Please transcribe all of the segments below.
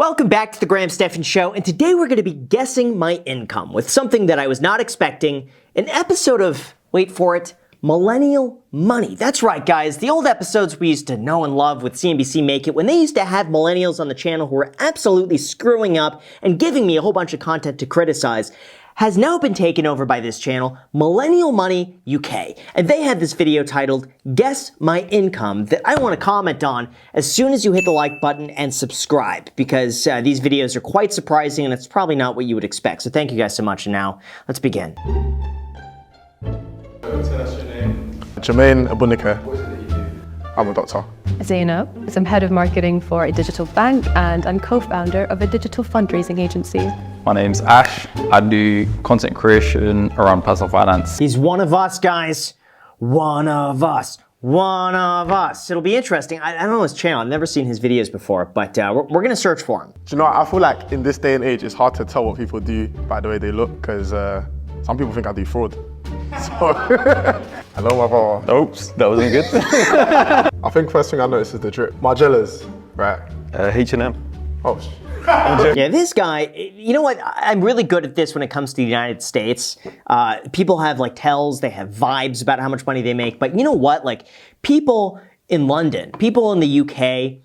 Welcome back to the Graham Stephan Show, and today we're going to be guessing my income with something that I was not expecting, an episode of, wait for it, Millennial Money. That's right, guys, the old episodes we used to know and love with CNBC Make It when they used to have millennials on the channel who were absolutely screwing up and giving me a whole bunch of content to criticize, has now been taken over by this channel, Millennial Money UK. And they had this video titled, Guess My Income, that I want to comment on as soon as you hit the like button and subscribe, because these videos are quite surprising and it's probably not what you would expect. So thank you guys so much, and now, let's begin. That's your name. Jermaine Abunika. What is it that you do? I'm a doctor. Zainab. I'm head of marketing for a digital bank and I'm co-founder of a digital fundraising agency. My name's Ash. I do content creation around personal finance. He's one of us, guys. One of us. One of us. It'll be interesting. I don't know his channel. I've never seen his videos before, but we're going to search for him. Do you know what? I feel like in this day and age, it's hard to tell what people do by the way they look, because some people think I do fraud. So, hello, my brother. Oops, that wasn't good. I think first thing I noticed is the drip. Margielas, right? H&M. Oh, Yeah, this guy, you know what? I'm really good at this when it comes to the United States. People have like tells, they have vibes about how much money they make. But you know what? Like people in London, people in the UK,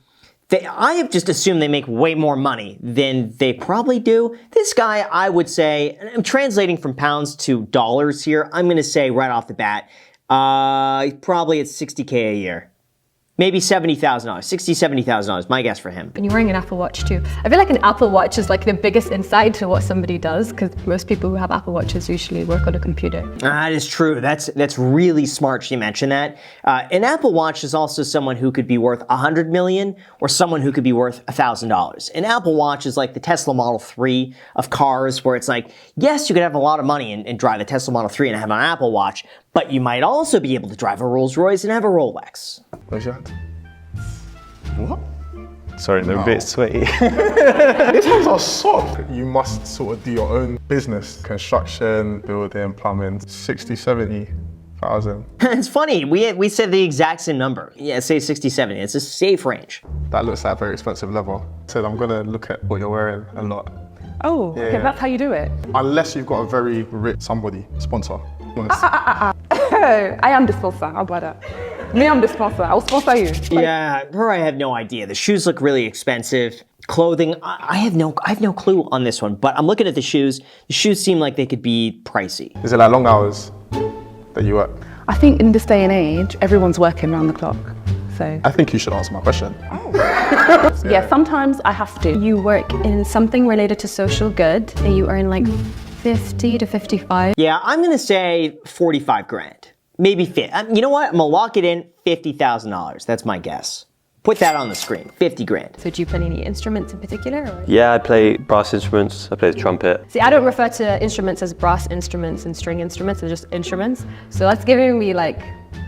I have just assumed they make way more money than they probably do. This guy, I would say, and I'm translating from pounds to dollars here. I'm going to say right off the bat, probably it's $60K a year. Maybe $70,000, $60,000, $70,000, my guess for him. And you're wearing an Apple Watch too. I feel like an Apple Watch is like the biggest insight to what somebody does, because most people who have Apple Watches usually work on a computer. That is true. That's really smart she mentioned that. An Apple Watch is also someone who could be worth $100 million or someone who could be worth $1,000. An Apple Watch is like the Tesla Model 3 of cars, where it's like, yes, you could have a lot of money and drive a Tesla Model 3 and have an Apple Watch, but you might also be able to drive a Rolls Royce and have a Rolex. where's your hand? What? Sorry, they're a bit sweaty. These ones are soft. You must sort of do your own business. Construction, building, plumbing, 60, 70,000. It's funny, we said the exact same number. Yeah, say 60, 70. It's a safe range. That looks like a very expensive level. So I'm gonna look at what you're wearing a lot. Oh, okay, Yeah. that's how you do it. Unless you've got a very rich somebody, sponsor. I am the sponsor, how about that? Me, I'm the sponsor, I'll sponsor you. Yeah, her I have no idea. The shoes look really expensive. Clothing, I have no clue on this one, but I'm looking at the shoes. The shoes seem like they could be pricey. Is it like long hours that you work? I think in this day and age, everyone's working around the clock. So, I think you should answer my question. yeah, sometimes I have to. You work in something related to social good and you earn like 50 to 55. Yeah, I'm gonna say 45 grand. Maybe 50. You know what? I'm gonna lock it in, $50,000. That's my guess. Put that on the screen, 50 grand. So do you play any instruments in particular? Or? Yeah, I play brass instruments. I play the trumpet. See, I don't refer to instruments as brass instruments and string instruments, they're just instruments. So that's giving me like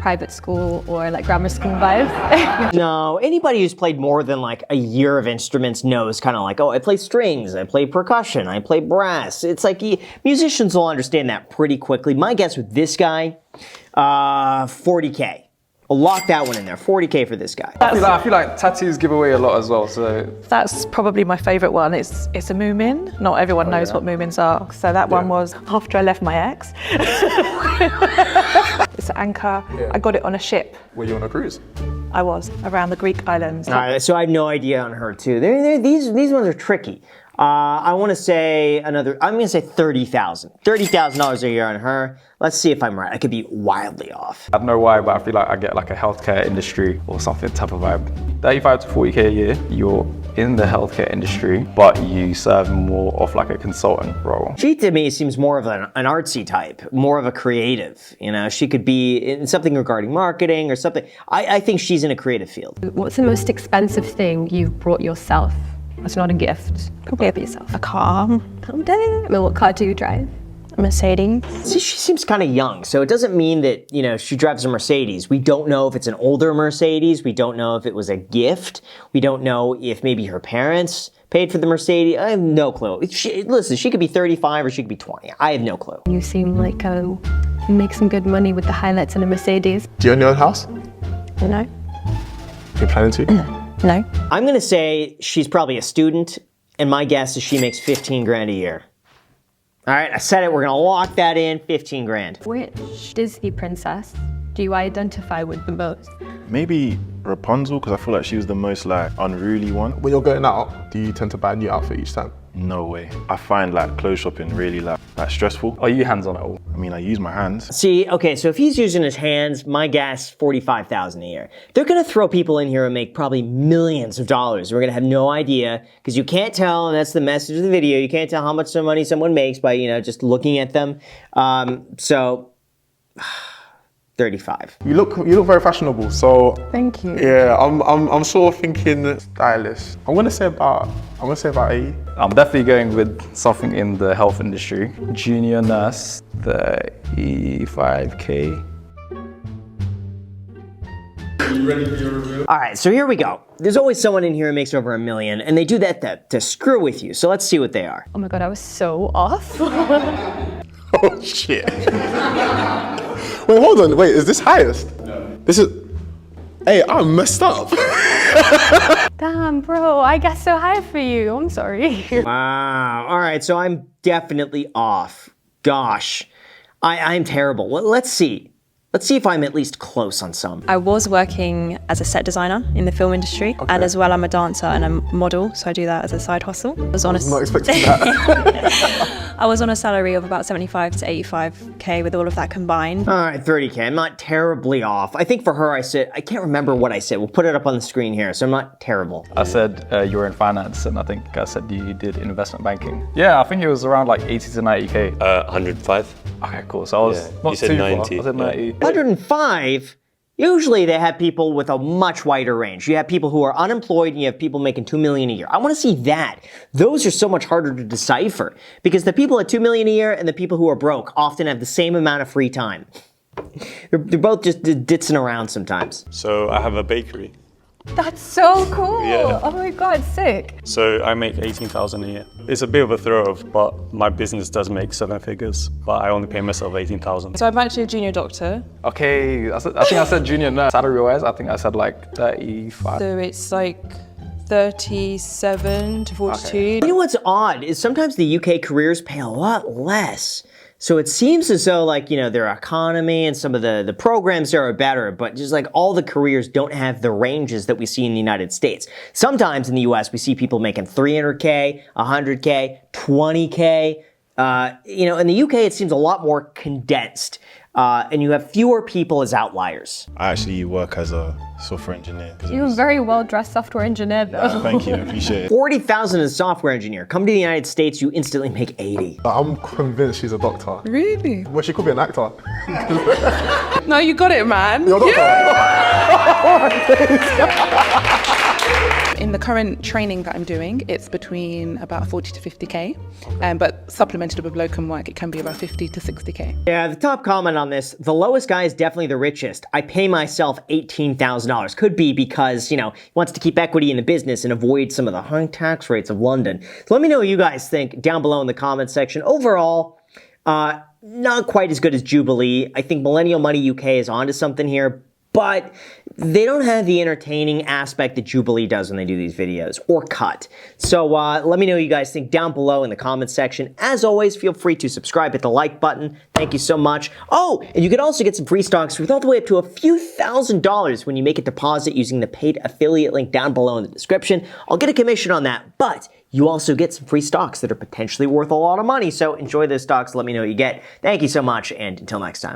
private school or like grammar school vibes. No, anybody who's played more than like a year of instruments knows kind of like, oh, I play strings, I play percussion, I play brass. It's like musicians will understand that pretty quickly. My guess with this guy, 40K. I'll lock that one in there, 40K for this guy. I feel like tattoos give away a lot as well, so... That's probably my favourite one. It's a Moomin. Not everyone knows what Moomins are. So that one was after I left my ex. It's an anchor. Yeah. I got it on a ship. Were you on a cruise? I was around the Greek islands. All right, so I have no idea on her too. These ones are tricky. I want to say I'm going to say $30,000. $30,000 a year on her. Let's see if I'm right. I could be wildly off. I don't know why, but I feel like I get like a healthcare industry or something type of vibe. 35 to 40K a year, you're in the healthcare industry, but you serve more of like a consultant role. She to me seems more of an artsy type, more of a creative. You know, she could be in something regarding marketing or something. I think she's in a creative field. What's the most expensive thing you've brought yourself? That's not a gift. Compare for yourself. A car, Calm down. I mean, what car do you drive? a Mercedes. See, she seems kind of young, so it doesn't mean that, you know, she drives a Mercedes. We don't know if it's an older Mercedes. We don't know if it was a gift. We don't know if maybe her parents paid for the Mercedes. I have no clue. Listen, she could be 35 or she could be 20. I have no clue. You seem like you make some good money with the highlights in a Mercedes. Do you own your own house? No. You're planning to? No. I'm going to say she's probably a student and my guess is she makes 15 grand a year. All right, I said it, we're gonna lock that in, 15 grand. Which Disney princess do you identify with the most? Maybe Rapunzel, because I feel like she was the most like unruly one. When you're going out, do you tend to buy a new outfit each time? No way. I find like clothes shopping really like stressful. Are you hands on it all? I mean, I use my hands. See, okay, so if he's using his hands, my guess, 45,000 a year. They're gonna throw people in here and make probably millions of dollars. We're gonna have no idea, because you can't tell, and that's the message of the video, you can't tell how much money someone makes by, just looking at them. So, 35. You look very fashionable, so Thank you. yeah, I'm sort of thinking stylish. I'm gonna say about 80. I'm definitely going with something in the health industry. Junior nurse, 35K. All right, so here we go. There's always someone in here who makes over $1 million, and they do that to screw with you. So let's see what they are. Oh my god, I was so off. Oh shit. Wait, hold on. Wait, is this highest? No. This is. Hey, I'm messed up. Damn, bro, I got so high for you. I'm sorry. Wow. All right, so I'm definitely off. Gosh, I'm terrible. Let's see. Let's see if I'm at least close on some. I was working as a set designer in the film industry, and as well I'm a dancer and a model, so I do that as a side hustle. I was not expecting that. I was on a salary of about 75 to 85K with all of that combined. All right, 30K. I'm not terribly off. I think for her, I can't remember what I said. We'll put it up on the screen here, so I'm not terrible. I said you were in finance, and I think I said you did investment banking. Yeah, I think it was around like 80 to 90K. 105. Okay, cool. So I was not you said too 90. far. I said 90. 105? Usually they have people with a much wider range. You have people who are unemployed and you have people making $2 million a year. I want to see that. Those are so much harder to decipher because the people at $2 million a year and the people who are broke often have the same amount of free time. They're both just ditzing around sometimes. So I have a bakery. That's so cool. Yeah. Oh my god, sick. So I make 18,000 a year. It's a bit of a throw off, but my business does make 7 figures, but I only pay myself 18,000. So I'm actually a junior doctor. Okay, I think I said junior nurse. Salary-wise, I think I said like 35. So it's like 37 to 42. Okay. You know what's odd is sometimes the UK careers pay a lot less. So it seems as though their economy and some of the programs there are better, but just like all the careers don't have the ranges that we see in the United States. Sometimes in the US, we see people making 300K, 100K, 20K. In the UK, it seems a lot more condensed. And you have fewer people as outliers. I actually work as a software engineer. You're a very well-dressed software engineer, though. Thank you, I appreciate it. 40,000 as a software engineer. Come to the United States, you instantly make 80. I'm convinced she's a doctor. Really? Well, she could be an actor. No, you got it, man. You're a doctor. In the current training that I'm doing, it's between about 40 to 50K, but supplemented with locum work, it can be about 50 to 60K. Yeah, the top comment on this, the lowest guy is definitely the richest. I pay myself $18,000. Could be because, he wants to keep equity in the business and avoid some of the high tax rates of London. So let me know what you guys think down below in the comment section. Overall, not quite as good as Jubilee. I think Millennial Money UK is onto something here, but they don't have the entertaining aspect that Jubilee does when they do these videos, or Cut. So let me know what you guys think down below in the comments section. As always, feel free to subscribe, hit the like button. Thank you so much. Oh, and you can also get some free stocks worth all the way up to a few $1,000s when you make a deposit using the paid affiliate link down below in the description. I'll get a commission on that, but you also get some free stocks that are potentially worth a lot of money. So enjoy those stocks. Let me know what you get. Thank you so much, and until next time.